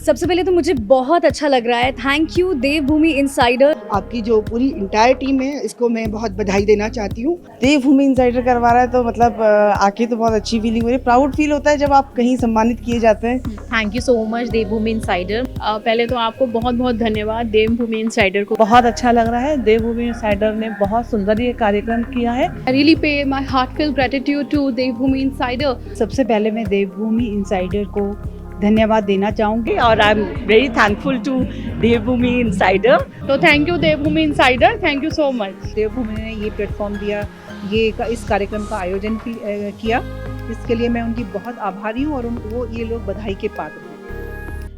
सबसे पहले तो मुझे बहुत अच्छा लग रहा है। Thank you Devbhoomi Insider. आपकी जो पूरी इंटायर टीम है इसको मैं बहुत बधाई देना चाहती हूँ। देवभूमि इनसाइडर करवा रहा है तो मतलब आके तो बहुत अच्छी फीलिंग हो रही है। प्राउड फील होता है जब आप कहीं सम्मानित किए जाते हैं। Thank you so much Devbhoomi Insider. पहले तो आपको बहुत बहुत धन्यवाद देवभूमि इनसाइडर को। बहुत अच्छा लग रहा है। देवभूमि इनसाइडर ने बहुत सुंदर ये कार्यक्रम किया है। I really pay my heartfelt gratitude to Devbhoomi Insider. सबसे पहले मैं देवभूमि इनसाइडर को धन्यवाद देना चाहूँगी और I am very thankful to Devbhoomi Insider. तो thank you Devbhoomi Insider, thank you so much. Devbhoomi ने ये प्लेटफॉर्म दिया, इस कार्यक्रम का आयोजन किया, इसके लिए मैं उनकी बहुत आभारी हूँ और वो ये लोग बधाई के पात्र हैं।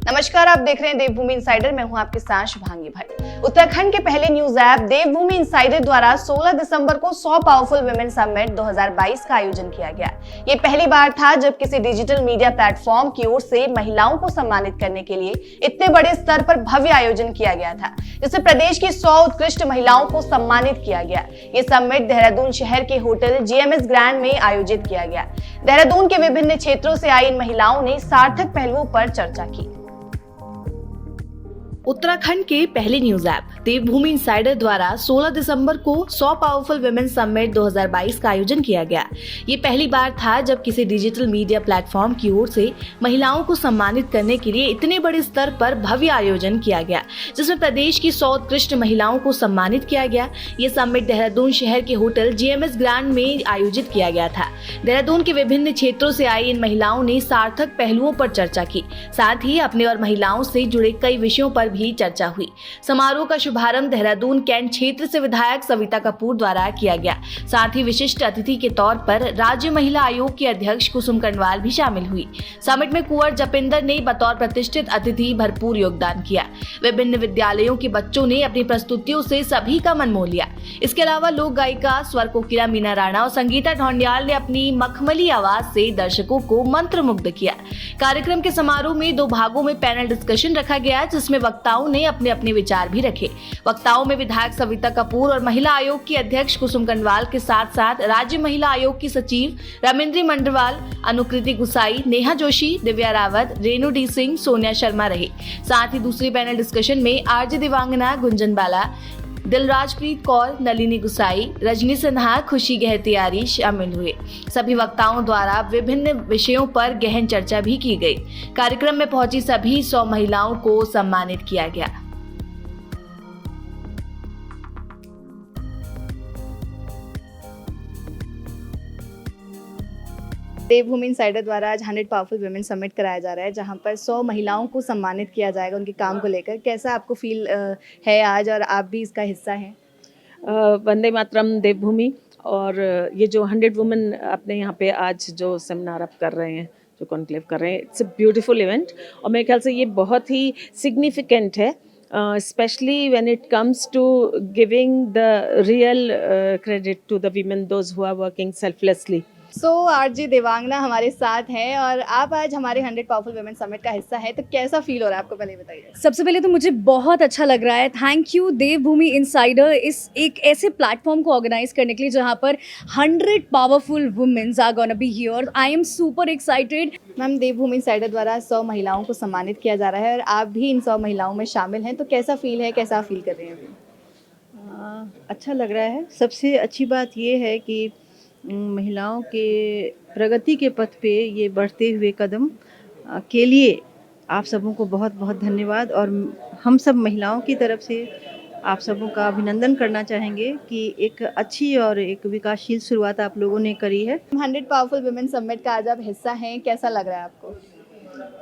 नमस्कार, आप देख रहे हैं देवभूमि इनसाइडर। मैं हूं आपके साथ शुभांगी भट्ट। उत्तराखंड के पहले न्यूज ऐप देवभूमि इनसाइडर द्वारा 16 दिसंबर को 100 पावरफुल वुमेन समिट 2022 का आयोजन किया गया। ये पहली बार था जब किसी डिजिटल मीडिया प्लेटफॉर्म की ओर से महिलाओं को सम्मानित करने के लिए इतने बड़े स्तर पर भव्य आयोजन किया गया था, जिसमें प्रदेश की 100 उत्कृष्ट महिलाओं को सम्मानित किया गया। ये समिट देहरादून शहर के होटल GMS ग्रैंड में आयोजित किया गया। देहरादून के विभिन्न क्षेत्रों से आई इन महिलाओं ने सार्थक पहलुओं पर चर्चा की। उत्तराखंड के पहले न्यूज ऐप देवभूमि इनसाइडर द्वारा 16 दिसंबर को 100 पावरफुल वुमेन समिट 2022 का आयोजन किया गया। ये पहली बार था जब किसी डिजिटल मीडिया प्लेटफॉर्म की ओर से महिलाओं को सम्मानित करने के लिए इतने बड़े स्तर पर भव्य आयोजन किया गया, जिसमें प्रदेश की 100 उत्कृष्ट महिलाओं को सम्मानित किया गया। ये समिट देहरादून शहर के होटल GMS ग्रैंड में आयोजित किया गया था। देहरादून के विभिन्न क्षेत्रों से आई इन महिलाओं ने सार्थक पहलुओं पर चर्चा की, साथ ही अपने और महिलाओं से जुड़े कई विषयों पर भी चर्चा हुई। समारोह का शुभारंभ देहरादून कैंट क्षेत्र से विधायक सविता कपूर द्वारा किया गया। साथ ही विशिष्ट अतिथि के तौर पर राज्य महिला आयोग की अध्यक्ष कुसुम कंडवाल भी शामिल हुई। समिट में कुंवर जपिंदर ने बतौर प्रतिष्ठित अतिथि भरपूर योगदान किया। विभिन्न विद्यालयों के बच्चों ने अपनी प्रस्तुतियों से सभी का मन मोह लिया। इसके अलावा लोक गायिका स्वर कोकिला मीना राणा और संगीता ढोंडियाल ने अपनी मखमली आवाज से दर्शकों को मंत्रमुग्ध किया। कार्यक्रम के समारोह में 2 भागों में पैनल डिस्कशन रखा गया, जिसमें वक्ताओं ने अपने अपने विचार भी रखे। वक्ताओं में विधायक सविता कपूर और महिला आयोग की अध्यक्ष कुसुम कंडवाल के साथ साथ राज्य महिला आयोग की सचिव रमिंद्री मंडवाल, अनुकृति गुसाई, नेहा जोशी, दिव्या रावत, रेणु डी सिंह, सोनिया शर्मा रहे। साथ ही दूसरी पैनल डिस्कशन में आरजे दिवांगना, गुंजन बाला, दिलराजप्रीत कौर, नलिनी गुसाई, रजनी सिन्हा, खुशी गहतियारी शामिल हुए। सभी वक्ताओं द्वारा विभिन्न विषयों पर गहन चर्चा भी की गई। कार्यक्रम में पहुंची सभी 100 महिलाओं को सम्मानित किया गया। देवभूमि इनसाइडर द्वारा आज 100 पावरफुल वुमेन समिट कराया जा रहा है, जहां पर 100 महिलाओं को सम्मानित किया जाएगा उनके काम को लेकर। कैसा आपको फील है आज, और आप भी इसका हिस्सा हैं? वंदे मातरम देवभूमि। और ये जो 100 वुमेन अपने यहाँ पे आज जो सेमिनार आप कर रहे हैं, जो कॉन्क्लेव कर रहे हैं, इट्स अ ब्यूटीफुल इवेंट। और मेरे ख्याल से ये बहुत ही सिग्निफिकेंट है, especially when it comes to giving the real credit to the women, those who are working selflessly. So RJ Devangana हमारे साथ हैं और आप आज हमारे 100 पावरफुल वुमेन समिट का हिस्सा है, तो कैसा फील हो रहा है आपको, पहले बताइए। सबसे पहले तो मुझे बहुत अच्छा लग रहा है। थैंक यू देवभूमि इनसाइडर इस एक ऐसे प्लेटफॉर्म को ऑर्गेनाइज करने के लिए जहां पर 100 powerful womens are gonna be here. I am super excited. Ma'am, Devbhoomi Insider द्वारा 100 महिलाओं को सम्मानित किया जा रहा है और आप भी इन 100 महिलाओं में शामिल हैं, तो कैसा फील है, कैसा फील कर रहे हैं अभी? अच्छा लग रहा है। सबसे अच्छी बात ये है कि महिलाओं के प्रगति के पथ पे ये बढ़ते हुए कदम के लिए आप सबों को बहुत बहुत धन्यवाद, और हम सब महिलाओं की तरफ से आप सबों का अभिनंदन करना चाहेंगे कि एक अच्छी और एक विकासशील शुरुआत आप लोगों ने करी है। 100 पावरफुल वुमेन समिट का आज आप हिस्सा हैं, कैसा लग रहा है आपको?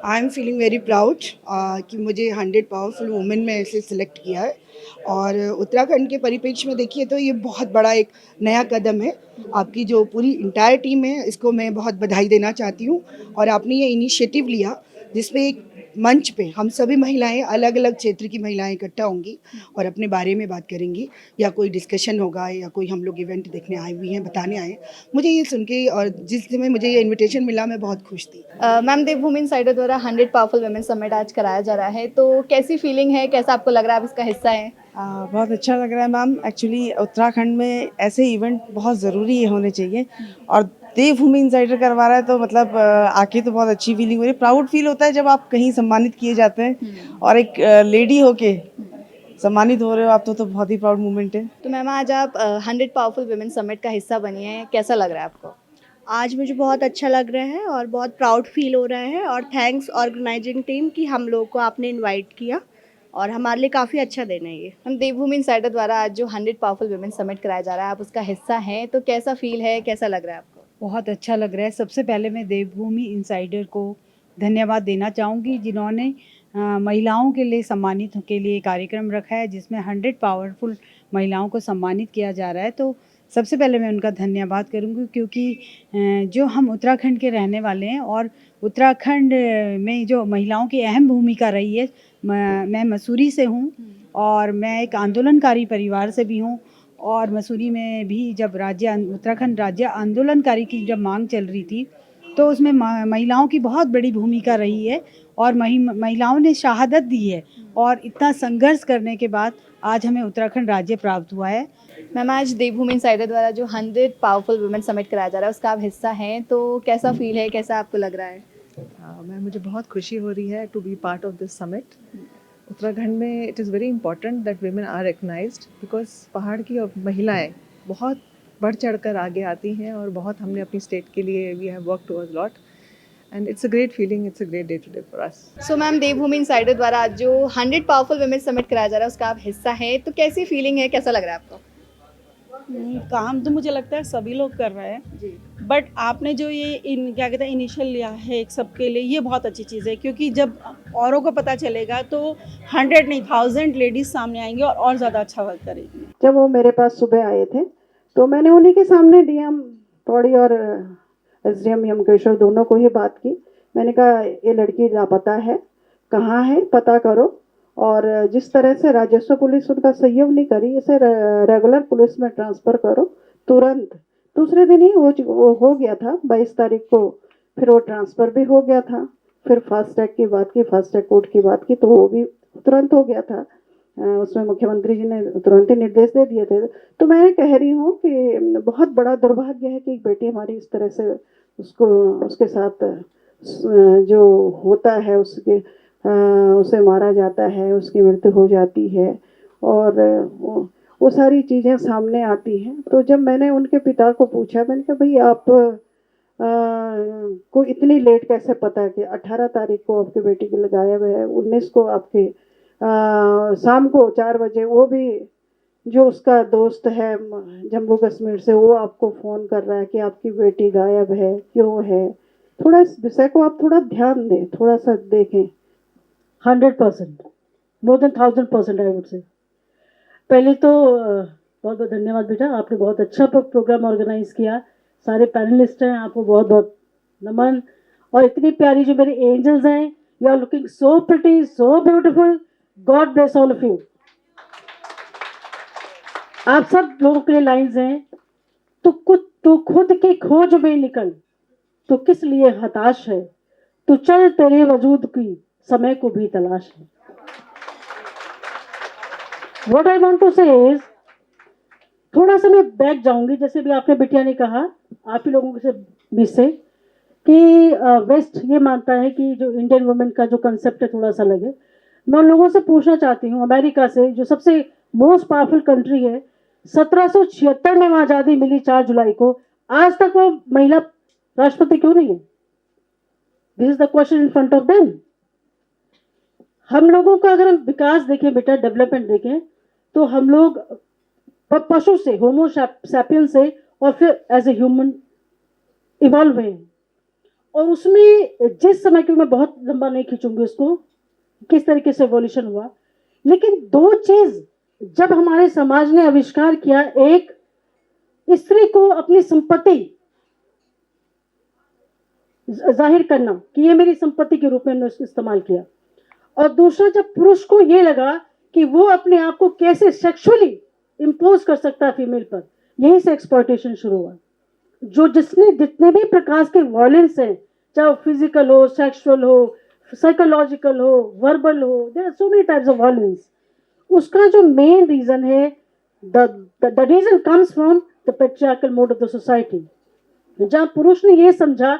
I am feeling very proud कि मुझे 100 पावरफुल वुमेन में ऐसे सिलेक्ट किया है। और उत्तराखंड के परिप्रेक्ष्य में देखिए तो ये बहुत बड़ा एक नया कदम है। आपकी जो पूरी इंटायर टीम है इसको मैं बहुत बधाई देना चाहती हूँ। और आपने ये इनिशिएटिव लिया जिसमें एक मंच पे हम सभी महिलाएं, अलग अलग क्षेत्र की महिलाएं इकट्ठा होंगी और अपने बारे में बात करेंगी, या कोई डिस्कशन होगा, या कोई हम लोग इवेंट देखने आए हुए हैं, बताने आए। मुझे ये सुन के और जिस समय मुझे ये इनविटेशन मिला मैं बहुत खुश थी। मैम, देवभूमि इनसाइडर द्वारा 100 पावरफुल वुमेन समिट आज कराया जा रहा है, तो कैसी फीलिंग है, कैसा आपको लग रहा है आप इसका हिस्सा हैं? बहुत अच्छा लग रहा है मैम। एक्चुअली उत्तराखंड में ऐसे इवेंट बहुत ज़रूरी होने चाहिए, और देवभूमि इंसाइडर करवा रहा है तो मतलब आके तो बहुत अच्छी फीलिंग हो रही है। प्राउड फील होता है जब आप कहीं सम्मानित किए जाते हैं और एक लेडी होके सम्मानित हो रहे हो आप तो बहुत ही प्राउड मोमेंट है। तो मैम आज आप 100 पावरफुल वुमेन समिट का हिस्सा बनी है, कैसा लग रहा है आपको? आज मुझे बहुत अच्छा लग रहा है और बहुत प्राउड फील हो रहा है और थैंक्स ऑर्गेनाइजिंग टीम कि हम लोग को आपने इनवाइट किया और हमारे लिए काफ़ी अच्छा दिन है ये। हम देवभूमि इंसाइडर द्वारा आज जो 100 पावरफुल वुमेन समिट कराया जा रहा है, आप उसका हिस्सा हैं, तो कैसा फील है, कैसा लग रहा है आपको? बहुत अच्छा लग रहा है। सबसे पहले मैं देवभूमि इंसाइडर को धन्यवाद देना चाहूँगी जिन्होंने महिलाओं के लिए सम्मानित के लिए कार्यक्रम रखा है जिसमें 100 पावरफुल महिलाओं को सम्मानित किया जा रहा है। तो सबसे पहले मैं उनका धन्यवाद करूँगी क्योंकि जो हम उत्तराखंड के रहने वाले हैं और उत्तराखंड में जो महिलाओं की अहम भूमिका रही है, मैं मसूरी से हूँ और मैं एक आंदोलनकारी परिवार से भी हूँ और मसूरी में भी जब उत्तराखंड राज्य आंदोलनकारी की जब मांग चल रही थी तो उसमें महिलाओं की बहुत बड़ी भूमिका रही है और महिलाओं ने शहादत दी है और इतना संघर्ष करने के बाद आज हमें उत्तराखंड राज्य प्राप्त हुआ है। मैम आज देवभूमि इंसाइडर द्वारा जो 100 पावरफुल वुमेन समिट कराया जा रहा है उसका आप हिस्सा हैं, तो कैसा फील है, कैसा आपको लग रहा है? मुझे बहुत खुशी हो रही है to be part of this summit. Uttarakhand में it is very important that women are recognised because पहाड़ की महिलाएं बहुत बढ़ चढ़ कर आगे आती हैं और बहुत हमने अपनी स्टेट के लिए we have work towards lot and it's a great feeling, it's a great day today for us. So ma'am Devbhoomi Insider द्वारा आज जो 100 पावरफुल वुमेन समिट कराया जा रहा है उसका आप हिस्सा हैं, तो कैसी फीलिंग है, कैसा लग रहा है आपको? काम तो मुझे लगता है सभी लोग कर रहे हैं बट आपने जो ये क्या कहते हैं इनिशियल लिया है एक सबके लिए, ये बहुत अच्छी चीज़ है क्योंकि जब औरों को पता चलेगा तो 100 नहीं 1000 लेडीज सामने आएंगी और ज़्यादा अच्छा वर्क करेंगी। जब वो मेरे पास सुबह आए थे तो मैंने उन्हीं के सामने डीएम पौड़ी और एसडीएम यमकेश्वर दोनों को ही बात की। मैंने कहा ये लड़की लापता है, कहाँ है, पता करो और जिस तरह से राजस्व पुलिस उनका सहयोग नहीं करी, इसे रेगुलर पुलिस में ट्रांसफ़र करो तुरंत। दूसरे दिन ही वो हो गया था, 22 तारीख को फिर वो ट्रांसफ़र भी हो गया था। फिर फास्ट ट्रैक की बात की, फास्ट ट्रैक कोर्ट की बात की तो वो भी तुरंत हो गया था। उसमें मुख्यमंत्री जी ने तुरंत ही निर्देश दे दिए थे। तो मैं कह रही हूँ कि बहुत बड़ा दुर्भाग्य है कि एक बेटी हमारी इस तरह से उसके साथ जो होता है उसे मारा जाता है, उसकी मृत्यु हो जाती है और वो सारी चीज़ें सामने आती हैं। तो जब मैंने उनके पिता को पूछा, मैंने कहा भाई आप को इतनी लेट कैसे पता कि 18 तारीख को आपकी बेटी की गायब है, 19 को आपके शाम को 4 बजे वो भी जो उसका दोस्त है जम्मू कश्मीर से वो आपको फ़ोन कर रहा है कि आपकी बेटी गायब है, क्यों है। थोड़ा इस विषय को आप थोड़ा ध्यान दें, थोड़ा सा देखें। 100% more than 1000% I would say. पहले तो बहुत बहुत धन्यवाद बेटा, आपने बहुत अच्छा प्रोग्राम ऑर्गेनाइज किया। सारे पैनलिस्ट हैं, आपको बहुत बहुत नमन। और इतनी प्यारी जो मेरे एंजल्स हैं, you are looking so pretty, so beautiful. God bless all of you. आप सब लोगों के लिए लाइन्स हैं, तो खुद की खोज में निकल, तो किस लिए हताश है, तो चल तेरे वजूद की समय को भी तलाश है। What I want to say is, थोड़ा सा मैं बैक जाऊंगी, जैसे भी आपने बिटिया ने कहा, आप ही लोगों से बीच से कि वेस्ट ये मानता है कि जो इंडियन वुमेन का जो कंसेप्ट है थोड़ा सा लगे। मैं उन लोगों से पूछना चाहती हूँ, अमेरिका से जो सबसे मोस्ट पावरफुल कंट्री है, 1776 में आज़ादी मिली 4 जुलाई को, आज तक वो महिला राष्ट्रपति क्यों नहीं है? This is the question in front of them. हम लोगों का अगर हम विकास देखें बेटा, डेवलपमेंट देखें, तो हम लोग पशु से, होमो सैपियन से, और फिर एज ए ह्यूमन इवॉल्व हुए। और उसमें जिस समय की मैं बहुत लंबा नहीं खींचूंगी उसको, किस तरीके से एवोल्यूशन हुआ, लेकिन 2 चीज जब हमारे समाज ने आविष्कार किया, एक स्त्री को अपनी संपत्ति जाहिर करना कि ये मेरी संपत्ति के रूप में इस्तेमाल किया, और दूसरा जब पुरुष को ये लगा कि वो अपने आप को कैसे सेक्सुअली इम्पोज कर सकता है फीमेल पर, यहीं से एक्सप्लॉयटेशन शुरू हुआ। जितने भी प्रकार के वायलेंस हैं, चाहे फिजिकल हो, सेक्सुअल हो, साइकोलॉजिकल हो, वर्बल हो, there are so many types of violence. उसका जो मेन रीजन है, the reason comes from the patriarchal mode of the society. जहाँ पुरुष ने ये समझा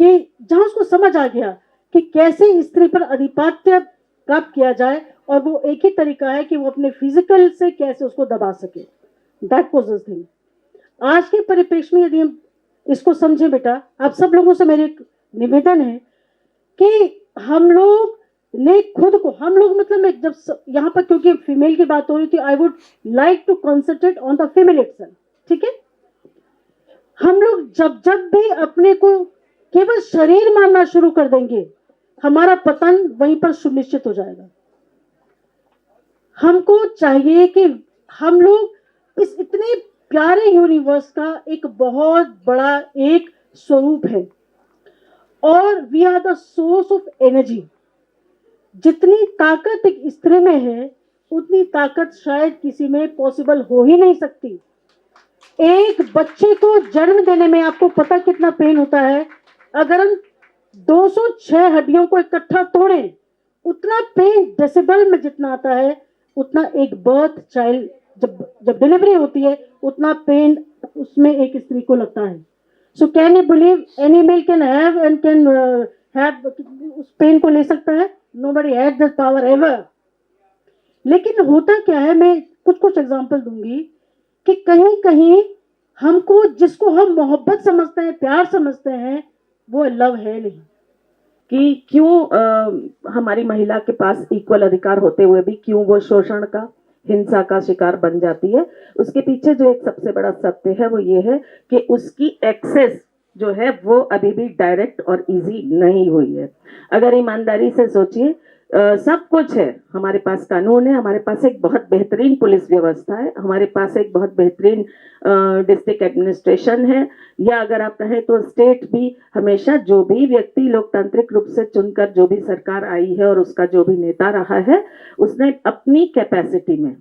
कि जहाँ उसको समझ आ गया कि कैसे स्त्री पर आधिपत्य प्राप्त किया जाए, और वो एक ही तरीका है कि वो अपने फिजिकल से कैसे उसको दबा सके। That was the thing. आज के परिप्रेक्ष्य में यदि हम इसको समझें बेटा, आप सब लोगों से मेरी एक निवेदन है कि हम लोग ने खुद को, हम लोग मतलब मैं जब यहाँ पर क्योंकि फीमेल की बात हो रही थी, I would like to concentrate on the female itself. ठीक है, हम लोग जब जब भी अपने को केवल शरीर मानना शुरू कर देंगे, हमारा पतन वहीं पर सुनिश्चित हो जाएगा। हमको चाहिए कि हम लोग इस इतने प्यारे यूनिवर्स का एक बहुत बड़ा एक स्वरूप है, और we are the source of energy. जितनी ताकत एक स्त्री में है, उतनी ताकत शायद किसी में पॉसिबल हो ही नहीं सकती। एक बच्चे को जन्म देने में आपको पता कितना पेन होता है? अगर हम 206 हड्डियों को इकट्ठा तोड़ें, उतना पेन डेसिबल में जितना आता है, उतना एक बर्थ चाइल्ड जब डिलीवरी होती है, उतना पेन उसमें एक स्त्री को लगता है। So can you believe any mail can have and can have, उस पेन को ले सकता है? Nobody had that power ever. लेकिन होता क्या है, मैं कुछ एग्जांपल दूंगी कि कहीं कहीं हमको, जिसको हम मोहब्बत समझते हैं, प्यार समझते हैं, वो लव है नहीं। कि क्यों हमारी महिला के पास इक्वल अधिकार होते हुए भी क्यों वो शोषण का, हिंसा का शिकार बन जाती है। उसके पीछे जो एक सबसे बड़ा सत्य है वो ये है कि उसकी एक्सेस जो है वो अभी भी डायरेक्ट और इजी नहीं हुई है। अगर ईमानदारी से सोचिए, सब कुछ है, हमारे पास कानून है, हमारे पास एक बहुत बेहतरीन पुलिस व्यवस्था है, हमारे पास एक बहुत बेहतरीन डिस्ट्रिक्ट एडमिनिस्ट्रेशन है, या अगर आप कहें तो स्टेट भी हमेशा जो भी व्यक्ति लोकतांत्रिक रूप से चुनकर जो भी सरकार आई है और उसका जो भी नेता रहा है, उसने अपनी कैपेसिटी में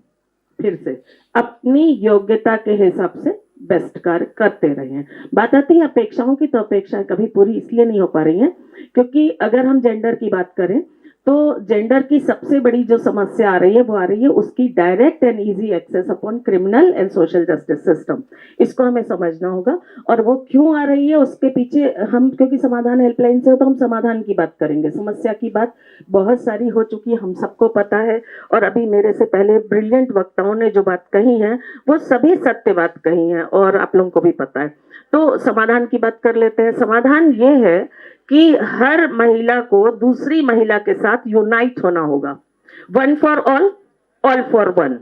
फिर से अपनी योग्यता के हिसाब से बेस्ट कार्य करते रहे हैं। बात आती है अपेक्षाओं की, तो अपेक्षाएं कभी पूरी इसलिए नहीं हो पा रही हैं क्योंकि अगर हम जेंडर की बात करें तो जेंडर की सबसे बड़ी जो समस्या आ रही है वो आ रही है उसकी direct and easy access upon criminal and social justice system. इसको हमें समझना होगा, और वो क्यों आ रही है उसके पीछे हम, क्योंकि समाधान हेल्पलाइन से हो तो हम समाधान की बात करेंगे। समस्या की बात बहुत सारी हो चुकी है, हम सबको पता है, और अभी मेरे से पहले ब्रिलियंट वक्ताओं ने जो बात कही है वो सभी सत्य बात कही है और आप लोगों को भी पता है। तो समाधान की बात कर लेते हैं। समाधान ये है कि हर महिला को दूसरी महिला के साथ यूनाइट होना होगा। One for all, all for one.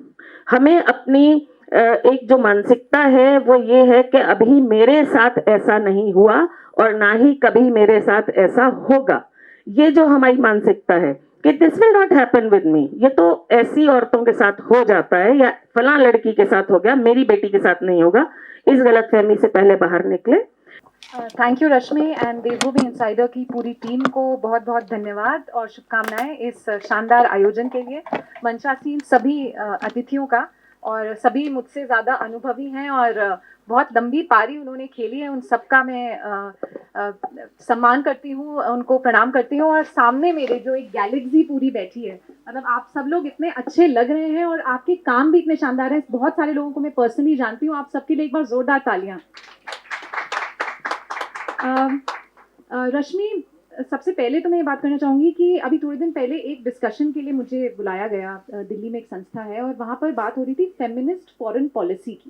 हमें अपनी एक जो मानसिकता है वो ये है कि अभी मेरे साथ ऐसा नहीं हुआ और ना ही कभी मेरे साथ ऐसा होगा। ये जो हमारी मानसिकता है कि this will not happen with me, ये तो ऐसी औरतों के साथ हो जाता है या फलां लड़की के साथ हो गया, मेरी बेटी के साथ नहीं होगा, इस गलतफहमी से पहले बाहर निकले। Thank you Rashmi and Devbhoomi Insider की पूरी टीम को बहुत बहुत धन्यवाद और शुभकामनाएं इस शानदार आयोजन के लिए। मंचासीन सभी अतिथियों का, और सभी मुझसे ज़्यादा अनुभवी हैं और बहुत लंबी पारी उन्होंने खेली है, उन सबका मैं सम्मान करती हूँ, उनको प्रणाम करती हूँ। और सामने मेरे जो एक गैलेक्सी पूरी बैठी है, मतलब आप सब लोग इतने अच्छे लग रहे हैं और आपके काम भी इतने शानदार हैं। बहुत सारे लोगों को मैं पर्सनली जानती हूँ, आप सबके लिए एक बार जोरदार तालियां। रश्मि, सबसे पहले तो मैं ये बात करना चाहूँगी कि अभी थोड़े दिन पहले एक डिस्कशन के लिए मुझे बुलाया गया, दिल्ली में एक संस्था है और वहाँ पर बात हो रही थी फेमिनिस्ट फॉरेन पॉलिसी की,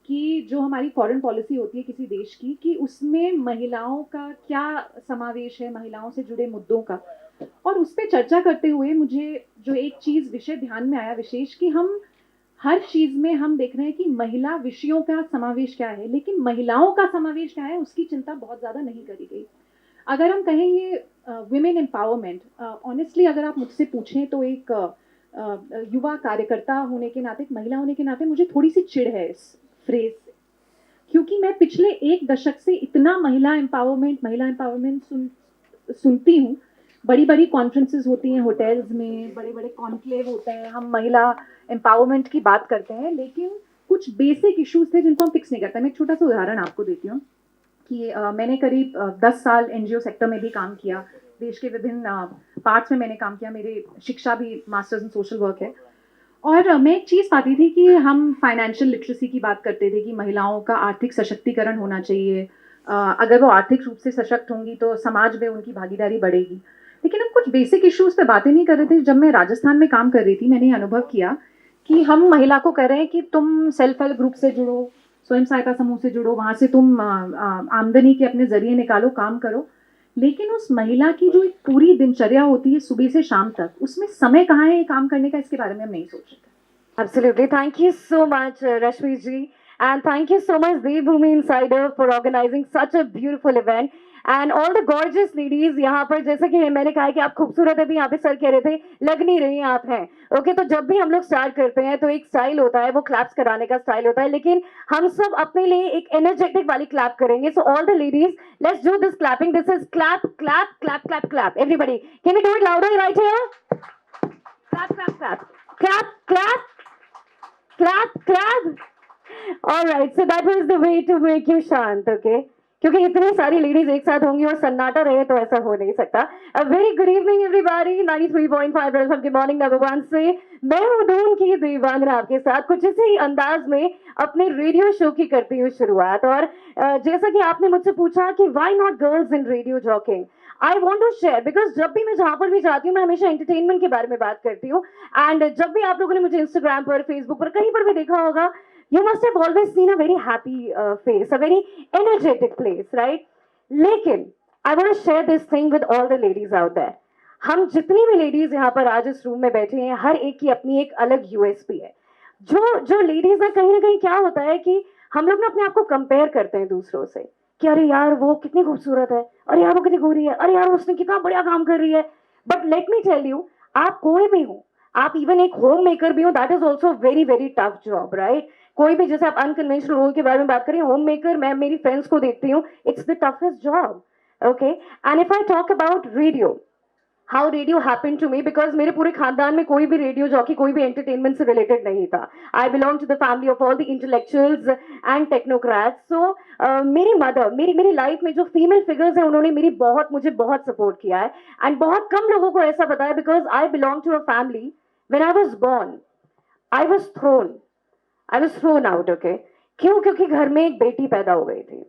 कि जो हमारी फॉरेन पॉलिसी होती है किसी देश की, कि उसमें महिलाओं का क्या समावेश है, महिलाओं से जुड़े मुद्दों का। और उस पर चर्चा करते हुए मुझे जो एक चीज़ विषय ध्यान में आया विशेष, कि हम हर चीज़ में हम देख रहे हैं कि महिला विषयों का समावेश क्या है, लेकिन महिलाओं का समावेश क्या है उसकी चिंता बहुत ज़्यादा नहीं करी गई। अगर हम कहें ये विमेन एम्पावरमेंट, ऑनेस्टली अगर आप मुझसे पूछें तो एक युवा कार्यकर्ता होने के नाते, एक महिला होने के नाते मुझे थोड़ी सी चिढ़ है इस फ्रेज से, क्योंकि मैं पिछले एक दशक से इतना महिला एम्पावरमेंट सुनती हूँ। बड़ी बड़ी कॉन्फ्रेंसेस होती हैं होटल्स में, बड़े बड़े कॉन्क्लेव होते हैं, हम महिला एम्पावरमेंट की बात करते हैं, लेकिन कुछ बेसिक इश्यूज थे जिनको हम फिक्स नहीं करते। मैं एक छोटा सा उदाहरण आपको देती हूँ कि मैंने करीब 10 साल एनजीओ सेक्टर में भी काम किया, देश के विभिन्न पार्ट्स में मैंने काम किया, मेरे शिक्षा भी मास्टर्स इन सोशल वर्क है। और मैं एक चीज़ पाती थी कि हम फाइनेंशियल लिटरेसी की बात करते थे कि महिलाओं का आर्थिक सशक्तिकरण होना चाहिए, अगर वो आर्थिक रूप से सशक्त होंगी तो समाज में उनकी भागीदारी बढ़ेगी। लेकिन हम कुछ बेसिक इश्यूज पे बातें नहीं कर रहे थे। जब मैं राजस्थान में काम कर रही थी, मैंने ये अनुभव किया कि हम महिला को कह रहे हैं कि तुम सेल्फ हेल्प ग्रुप से जुड़ो, स्वयं सहायता समूह से जुड़ो, वहाँ से तुम आमदनी के अपने जरिए निकालो, काम करो। लेकिन उस महिला की जो एक पूरी दिनचर्या होती है सुबह से शाम तक, उसमें समय कहाँ है ये काम करने का, इसके बारे में हम नहीं सोच रहे थे। Absolutely. Thank you so much, Rashmi ji. And thank you so much, Devbhoomi Insider, for organizing such a beautiful event. And all the gorgeous ladies यहाँ पर, जैसे कि मैंने कहा कि आप खूबसूरत है, भी यहाँ पे सर कह रहे थे लग नहीं रही आप हैं। ओके, तो जब भी हम लोग स्टार्ट करते हैं तो एक स्टाइल होता है, वो क्लैप्स कराने का स्टाइल होता है, लेकिन हम सब अपने लिए एक एनर्जेटिक वाली क्लैप करेंगे। So all the ladies, let's do this clapping. This is clap clap clap clap clap. Everybody, can we do it louder right here? Clap clap clap clap clap clap clap. All right, so that was the way to make you शांत, okay? क्योंकि इतनी सारी ladies एक साथ होंगी और सन्नाटा रहे तो ऐसा हो नहीं सकता। A very good evening everybody, 93.5 red FM के मॉर्निंग नंबर 1 से मैं हूँ दून की देवांगना आपके साथ कुछ इसी अंदाज में अपने रेडियो शो की करती हूँ शुरुआत। और जैसा कि आपने मुझसे पूछा कि why not girls in radio jockeying, I want to share because जब भी मैं जहाँ पर भी जाती हूँ मैं हमेशा एंटरटेनमेंट के बारे में बात करती हूँ। एंड जब भी आप लोगों ने मुझे इंस्टाग्राम पर, फेसबुक पर, कहीं पर भी देखा होगा, you must have always seen a very happy face, a very energetic place, right? लेकिन I want to share this thing with all the ladies out there. हम जितनी भी लेडीज यहाँ पर आज इस रूम में बैठे हैं, हर एक की अपनी एक अलग यूएसपी है। जो लेडीज है, कहीं ना कहीं क्या होता है कि हम लोग ना अपने आप को कंपेयर करते हैं दूसरों से कि अरे यार वो कितनी खूबसूरत है, अरे यार वो कितनी गोरी है, अरे यार उसने कितना बढ़िया काम कर रही है। But let me tell you, आप कोई भी हो, आप इवन एक होम मेकर भी हो, that is also very very tough job, right? कोई भी, जैसे आप अनकन्वेंशनल रोल के बारे में बात करें, होम मेकर, मैं मेरी फ्रेंड्स को देखती हूँ, it's the toughest job, okay? And if I talk about radio, how radio happen to me, because मेरे पूरे खानदान में कोई भी रेडियो जॉकी, कोई भी एंटरटेनमेंट से रिलेटेड नहीं था। I belong to the family of all the intellectuals and technocrats. So मेरी मदर, मेरी लाइफ में जो फीमेल फिगर्स हैं, उन्होंने मुझे बहुत सपोर्ट किया है। एंड बहुत कम लोगों को ऐसा पता है, because I belong to a family, when I was born I was thrown out, okay? क्यों? क्योंकि घर में एक बेटी पैदा हो गई थी।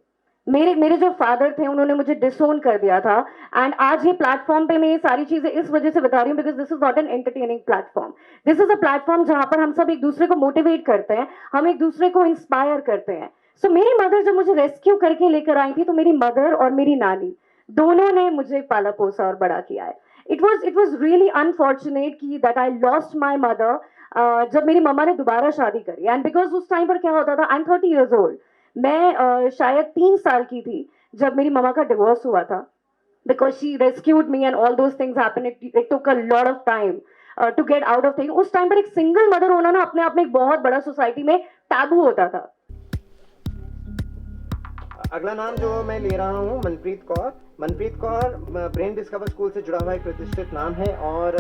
मेरे जो फादर थे उन्होंने मुझे डिसोन कर दिया था। एंड आज ये प्लेटफॉर्म पे मैं ये सारी चीजें इस वजह से बता रही हूँ because this is not an entertaining platform, this is a platform जहां पर हम सब एक दूसरे को मोटिवेट करते हैं, हम एक दूसरे को इंस्पायर करते हैं। सो मेरी मदर जब मुझे रेस्क्यू करके लेकर आई थी, तो मेरी मदर और मेरी नानी दोनों ने मुझे पाला पोसा और बड़ा किया है। इट वॉज रियली अनफॉर्चुनेट कि that I lost my mother जब मेरी मम्मा ने दोबारा शादी करी। एंड बिकॉज उस टाइम पर क्या होता था, आई एम 30 years old, मैं शायद 3 साल की थी जब मेरी मम्मा का डिवोर्स हुआ था, because she rescued me and all those things happened. It took a lot of time to get out of thing. उस टाइम पर एक सिंगल मदर होना ना अपने आप में एक बहुत बड़ा सोसाइटी में टैबू होता था। अगला नाम जो मैं ले रहा हूँ, Manpreet Kaur. Manpreet Kaur brain discover school से जुड़ा हुआ एक प्रतिष्ठित नाम है और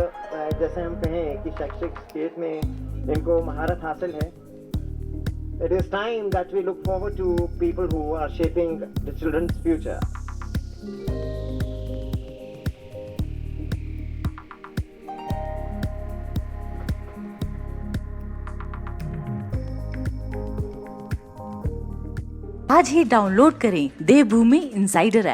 जैसे हम कहें कि शैक्षिक स्टेट में इनको महारत हासिल है। It is time that we look forward to people who are shaping the children's future. आज ही डाउनलोड करें देवभूमि इंसाइडर ऐप।